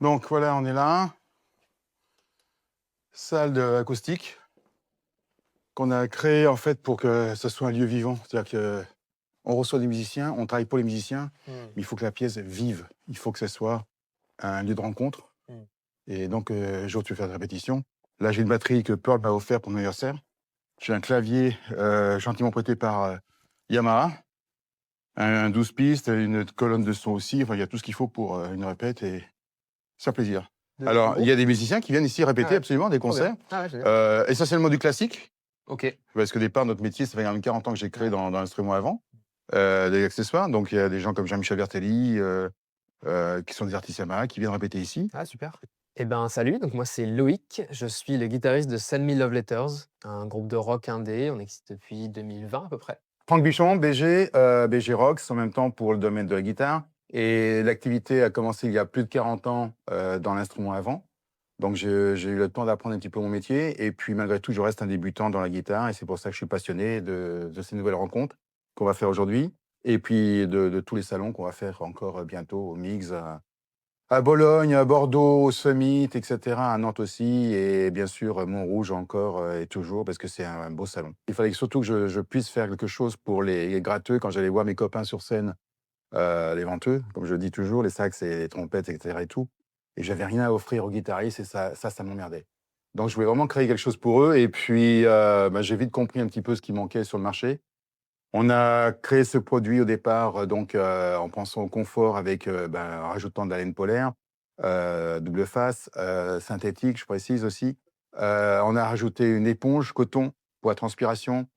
Donc voilà, on est là. Salle acoustique qu'on a créée en fait pour que ce soit un lieu vivant. C'est-à-dire que on reçoit des musiciens, on travaille pour les musiciens, mais il faut que la pièce vive. Il faut que ce soit un lieu de rencontre. Mmh. Et donc, jour, tu veux faire des répétitions. Là, j'ai une batterie que Pearl m'a offert pour mon anniversaire. J'ai un clavier gentiment prêté par Yamaha, un 12 pistes, une colonne de son aussi. Enfin, il y a tout ce qu'il faut pour une répète et c'est un plaisir. De Alors, il beau. y a des musiciens qui viennent ici Ah répéter ouais, absolument des trop bien. concerts, Ah ouais, génial. essentiellement du classique, OK. parce que départ, notre métier, ça fait quand même 40 ans que j'ai créé Ouais. dans l'instrument avant, des accessoires. Donc, il y a des gens comme Jean-Michel Bertelli, qui sont des artistes Yamaha, qui viennent répéter ici. Ah super. Eh ben, salut, donc moi c'est Loïc, je suis le guitariste de Send Me Love Letters, un groupe de rock indé, on existe depuis 2020 à peu près. Franck Bichon, BG, BG Rocks, en même temps pour le domaine de la guitare. Et l'activité a commencé il y a plus de 40 ans dans l'instrument avant. Donc j'ai eu le temps d'apprendre un petit peu mon métier. Et puis malgré tout, je reste un débutant dans la guitare. Et c'est pour ça que je suis passionné de ces nouvelles rencontres qu'on va faire aujourd'hui. Et puis de tous les salons qu'on va faire encore bientôt au Mix, à Bologne, à Bordeaux, au Summit, etc., à Nantes aussi, et bien sûr Montrouge encore et toujours, parce que c'est un beau salon. Il fallait surtout que je puisse faire quelque chose pour les gratteux quand j'allais voir mes copains sur scène, les venteux, comme je dis toujours, les sax et les trompettes, etc. et tout. Et j'avais rien à offrir aux guitaristes et ça m'emmerdait. Donc je voulais vraiment créer quelque chose pour eux, et puis j'ai vite compris un petit peu ce qui manquait sur le marché. On a créé ce produit au départ, en pensant au confort avec, en rajoutant de la laine polaire, double face, synthétique, je précise aussi. On a rajouté une éponge coton pour la transpiration.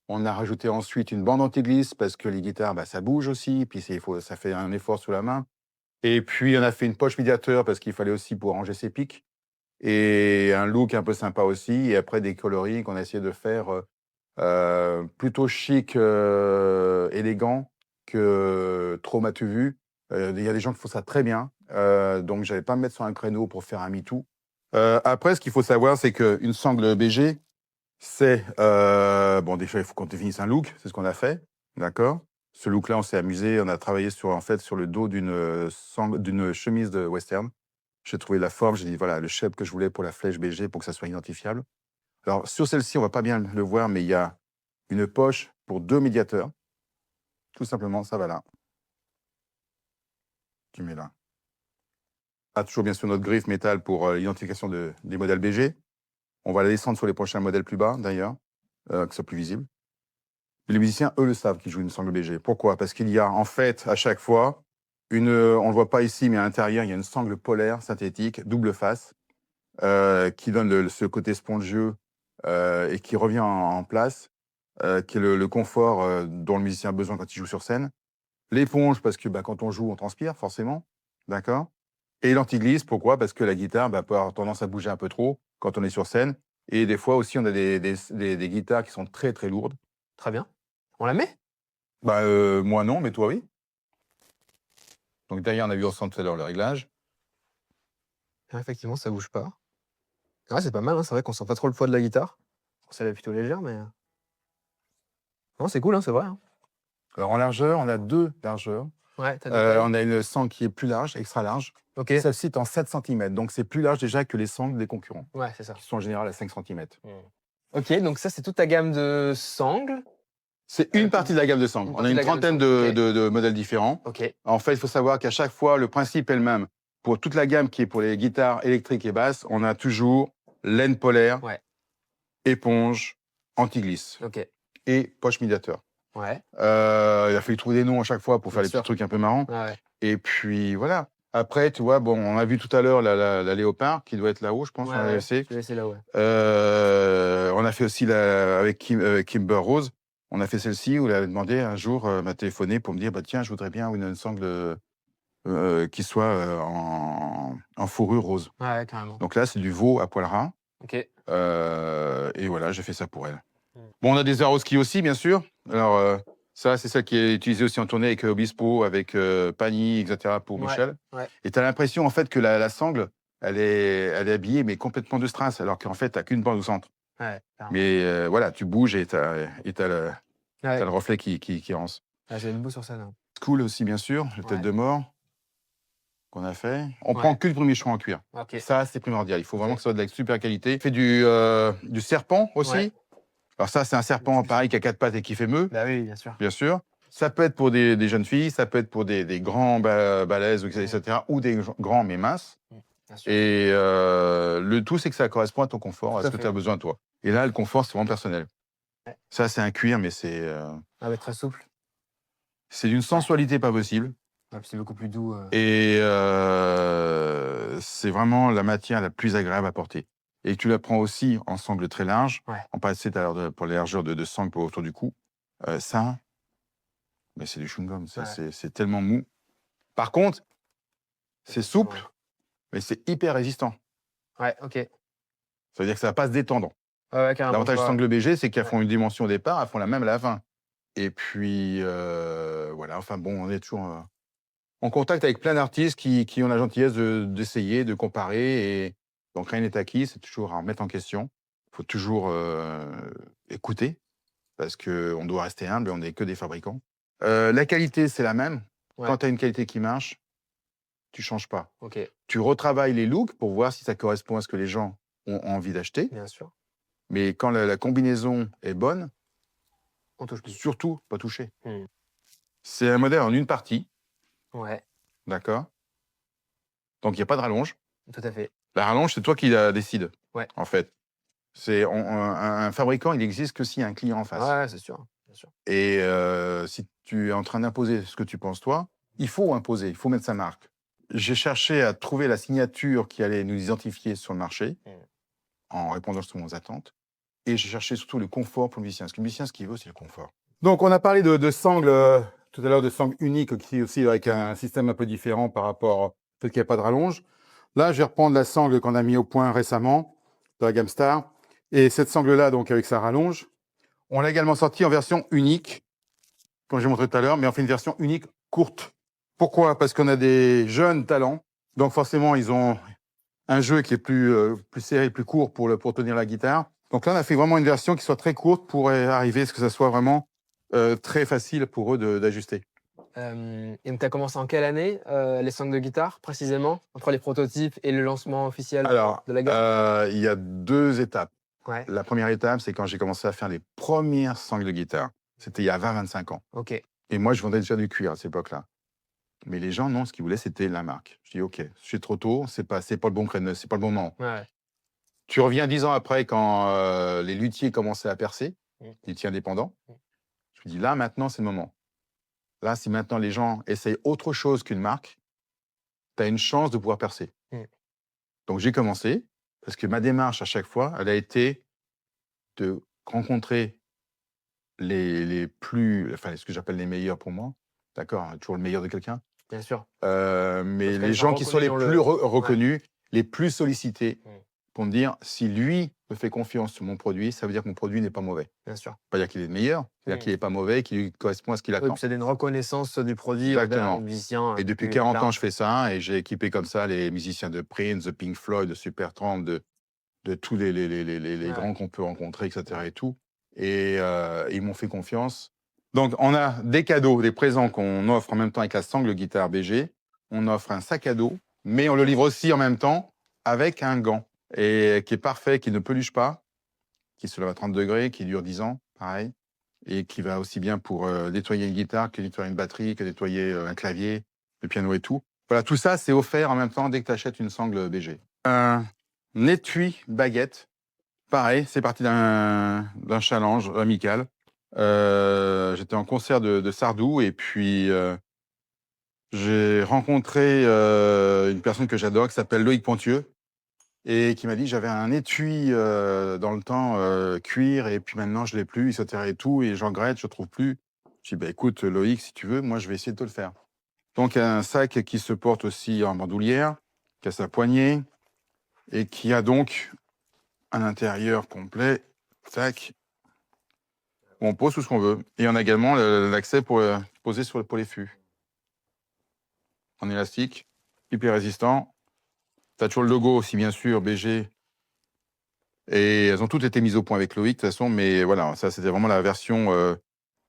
On a rajouté ensuite une bande anti-glisse parce que les guitares, ça bouge aussi, puis ça fait un effort sous la main. Et puis on a fait une poche médiateur parce qu'il fallait aussi pour ranger ses pics et un look un peu sympa aussi et après des coloris qu'on a essayé de faire, plutôt chic, élégant que trop m'as-tu vu. Il y a des gens qui font ça très bien, donc j'allais pas me mettre sur un créneau pour faire un MeToo. Après, ce qu'il faut savoir, c'est qu'une sangle BG, c'est, bon, déjà, il faut qu'on définisse un look, c'est ce qu'on a fait, d'accord? Ce look-là, on s'est amusé, on a travaillé sur, en fait, sur le dos d'une chemise de western. J'ai trouvé la forme, j'ai dit: «Voilà, le shape que je voulais pour la flèche BG pour que ça soit identifiable». Alors sur celle-ci, on va pas bien le voir, mais il y a une poche pour 2 médiateurs. Tout simplement, ça va là. Tu mets là. Ah, toujours bien sûr notre griffe métal pour, l'identification des modèles BG. On va la descendre sur les prochains modèles plus bas d'ailleurs, que ce soit plus visible. Les musiciens, eux, le savent qu'ils jouent une sangle BG. Pourquoi? Parce qu'il y a en fait, à chaque fois, on le voit pas ici, mais à l'intérieur, il y a une sangle polaire synthétique, double face, qui donne ce côté spongieux, et qui revient en place, qui est le confort, dont le musicien a besoin quand il joue sur scène. L'éponge parce que, quand on joue, on transpire forcément, d'accord? Et l'anti-glisse, pourquoi? Parce que la guitare, peut avoir tendance à bouger un peu trop quand on est sur scène et des fois aussi, on a des guitares qui sont très, très lourdes. Très bien. On la met? Moi non, mais toi oui. Donc derrière, on a vu ensemble tout à l'heure le réglage. Ah effectivement, ça bouge pas. Ouais, c'est pas mal, hein, c'est vrai qu'on sent pas trop le poids de la guitare. Celle est plutôt légère, mais non, c'est cool, hein, c'est vrai, hein. Alors en largeur, on a 2 largeurs. Ouais, tu as 2 tailles? On a une sangle qui est plus large, extra large. OK. Celle-ci est en 7 centimètres, donc c'est plus large déjà que les sangles des concurrents, Ouais, c'est ça. qui sont en général à 5 centimètres. Mmh. OK, donc ça, c'est toute ta gamme de sangles, C'est une que partie de la gamme de sangles. une On a partie de une la gamme de trentaine sangles. OK. de modèles différents. OK. En fait, il faut savoir qu'à chaque fois, le principe est le même. Pour toute la gamme qui est pour les guitares électriques et basses, on a toujours laine polaire, Ouais. éponge, anti-glisse OK. et poche médiateur. Ouais, Il a fallu trouver des noms à chaque fois pour faire bien des petits sûr. trucs un peu marrants. Ouais, ouais. Et puis voilà. Après, tu vois, bon, on a vu tout à l'heure la léopard qui doit être là-haut, je pense, Ouais, on l'avait ouais, laissé. je vais laisser là, ouais. On a fait aussi avec Kimber Rose, on a fait celle-ci où elle avait demandé un jour, m'a téléphoné pour me dire: «Tiens, je voudrais bien une sangle, qui soit, en fourrure rose». Ouais, ouais, carrément. Donc là, c'est du veau à poil ras, OK. et voilà, j'ai fait ça pour elle. Mmh. Bon, on a des Swarovski aussi, bien sûr. Alors, ça, c'est celle qui est utilisée aussi en tournée avec Obispo, avec Pagny, et cetera, pour Ouais, Michel. ouais, Et tu as l'impression, en fait, que la sangle, elle est habillée, mais complètement de strass, alors qu'en fait, tu as qu'une bande au centre. ouais, carrément. Mais voilà, tu bouges et tu as Ouais, le reflet qui rance. ah, c'est beau sur scène, hein. School aussi, bien sûr, le Tête Ouais. de mort. qu'on a fait. On Ouais. prend que du premier choix en cuir. OK. Ça, c'est primordial. Il faut vraiment OK. que ce soit de la super qualité. On fait du serpent aussi. Ouais. Alors ça, c'est un serpent pareil qui a 4 pattes et qui fait meuh, Bah oui, bien sûr. bien sûr. Ça peut être pour des jeunes filles, ça peut être pour des grands balèzes, etc. Ou des grands mais minces. Bien sûr. Et le tout, c'est que ça correspond à ton confort, à Tout ce à que fait. tu as besoin, toi. Et là, le confort, c'est vraiment personnel. Ouais. Ça, c'est un cuir, mais Ah ouais, très souple. c'est d'une sensualité pas possible. Ouais, puis c'est beaucoup plus doux. Et c'est vraiment la matière la plus agréable à porter. Et tu la prends aussi en sangle très large. Ouais. On parlait tout à l'heure pour les largeurs de sangle pour autour du cou. Ça, mais c'est du chewing-gum. Ça, Ouais. c'est tellement mou. Par contre, c'est Effectivement. souple, mais c'est hyper résistant. Ouais, OK. Ouais, Ça veut dire que ça va pas se détendre. ouais, carrément, je L'avantage des vois. sangles BG, c'est qu'elles Ouais. font une dimension au départ, elles font la même à la fin. Et puis, voilà, enfin bon, on est toujours en contact avec plein d'artistes qui ont la gentillesse d'essayer, de comparer. Et donc rien n'est acquis, c'est toujours à remettre en question. Il faut toujours écouter, parce qu'on doit rester humble et on n'est que des fabricants. La qualité, c'est la même. Ouais. Quand tu as une qualité qui marche, tu changes pas. OK. Tu retravailles les looks pour voir si ça correspond à ce que les gens ont envie d'acheter. Bien sûr. Mais quand la combinaison est bonne, On touche plus. surtout pas toucher. Mmh. C'est un modèle en une partie, Ouais, d'accord? Donc il y a pas de rallonge. tout à fait. La rallonge, c'est toi qui la décides, Ouais. en fait. Un fabricant, il existe que s'il y a un client en face. Ouais, c'est sûr, bien sûr. Et si tu es en train d'imposer ce que tu penses toi, il faut imposer, il faut mettre sa marque. J'ai cherché à trouver la signature qui allait nous identifier sur le marché, en répondant justement aux attentes. Et j'ai cherché surtout le confort pour le musicien. Parce que le musicien, ce qu'il veut, c'est le confort. Donc, on a parlé de sangle tout à l'heure, de sangle unique, qui aussi avec un système un peu différent par rapport au fait qu'il n'y a pas de rallonge. Là, je vais reprendre la sangle qu'on a mis au point récemment, de la gamme Star. Et cette sangle-là, donc avec sa rallonge, on l'a également sortie en version unique, comme j'ai montré tout à l'heure, mais on fait une version unique courte. Pourquoi? Parce qu'on a des jeunes talents, donc forcément, ils ont un jeu qui est plus serré, plus court pour tenir la guitare. Donc là, on a fait vraiment une version qui soit très courte pour arriver à ce que ça soit vraiment très facile pour eux d'ajuster. Et donc tu as commencé en quelle année, les sangles de guitare précisément? Entre les prototypes et le lancement officiel Alors, de la gamme? il y a 2 étapes. Ouais, La première étape, c'est quand j'ai commencé à faire les premières sangles de guitare. C'était il y a 20-25 ans. OK. Et moi, je vendais déjà du cuir à cette époque-là. Mais les gens, non, ce qu'ils voulaient, c'était la marque. Je dis, OK, c'est trop tôt, c'est pas le bon créneau, c'est pas le bon moment. Ouais. Tu reviens 10 ans après quand les luthiers commençaient à percer, Mmh. luthiers indépendants. Mmh. Je me dis, là, maintenant, c'est le moment. Là, si maintenant les gens essayent autre chose qu'une marque, tu as une chance de pouvoir percer. Mmh. Donc, j'ai commencé, parce que ma démarche, à chaque fois, elle a été de rencontrer les plus, enfin, ce que j'appelle les meilleurs pour moi. D'accord, hein, toujours le meilleur de quelqu'un. Bien sûr. Mais tout cas, les ils sont gens qui sont reconnus les dans plus le reconnus, les plus sollicités, Mmh. pour me dire, si lui me fait confiance sur mon produit, ça veut dire que mon produit n'est pas mauvais. Bien sûr. Pas dire qu'il est le meilleur, c'est-à-dire Mmh. qu'il n'est pas mauvais, qu'il correspond à ce qu'il Oui, attend. puis ça donne une reconnaissance du produit envers les Exactement. musiciens, Et depuis plus 40 ans, large. je fais ça, et j'ai équipé comme ça les musiciens de Prince, de Pink Floyd, de Supertramp, de tous les Ouais. grands qu'on peut rencontrer, etc. et tout. Et ils m'ont fait confiance. Donc, on a des cadeaux, des présents qu'on offre en même temps avec la sangle guitare BG. On offre un sac à dos, mais on le livre aussi en même temps avec un gant, et qui est parfait, qui ne peluche pas, qui se lève à 30 degrés, qui dure 10 ans, pareil, et qui va aussi bien pour nettoyer une guitare que nettoyer une batterie, que nettoyer un clavier, le piano et tout. Voilà, tout ça, c'est offert en même temps dès que tu achètes une sangle BG. Un étui baguette, pareil, c'est parti d'un challenge amical. J'étais en concert de Sardou, et puis j'ai rencontré une personne que j'adore qui s'appelle Loïc Pontieux, et qui m'a dit: «J'avais un étui dans le temps cuir, et puis maintenant je l'ai plus, etc. et tout, et je regrette, je trouve plus». Je dis: «Bah écoute Loïc, si tu veux, moi je vais essayer de te le faire». Donc un sac qui se porte aussi en bandoulière, qui a sa poignée, et qui a donc un intérieur complet, tac, où on pose tout ce qu'on veut. Et on a également l'accès pour poser pour les fûts. En élastique, hyper résistant. Tu as toujours le logo aussi, bien sûr, BG. Et elles ont toutes été mises au point avec Loïc, de toute façon, mais voilà, ça c'était vraiment la version,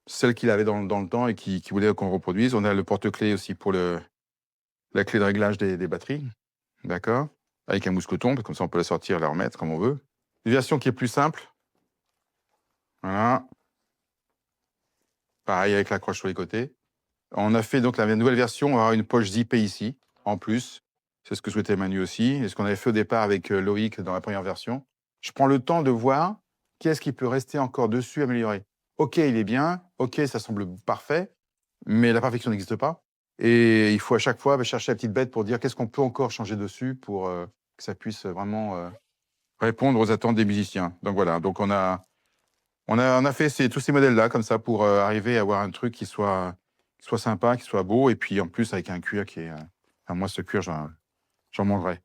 celle qu'il avait dans le temps et qui voulait qu'on reproduise. On a le porte-clés aussi pour la clé de réglage des batteries, d'accord? Avec un mousqueton, comme ça on peut la sortir et la remettre comme on veut. Une version qui est plus simple. Voilà. Pareil avec l'accroche sur les côtés. On a fait donc la nouvelle version, on va avoir une poche zippée ici, en plus. C'est ce que souhaitait Manu aussi, et ce qu'on avait fait au départ avec Loïc dans la première version. Je prends le temps de voir qu'est-ce qui peut rester encore dessus, améliorer. OK, il est bien, OK, ça semble parfait, mais la perfection n'existe pas. Et il faut à chaque fois chercher la petite bête pour dire qu'est-ce qu'on peut encore changer dessus pour que ça puisse vraiment répondre aux attentes des musiciens. Donc voilà, donc on a fait tous ces modèles-là comme ça pour arriver à avoir un truc qui soit sympa, qui soit beau, et puis en plus avec un cuir qui est... enfin, moi, ce cuir, j'en mangerai.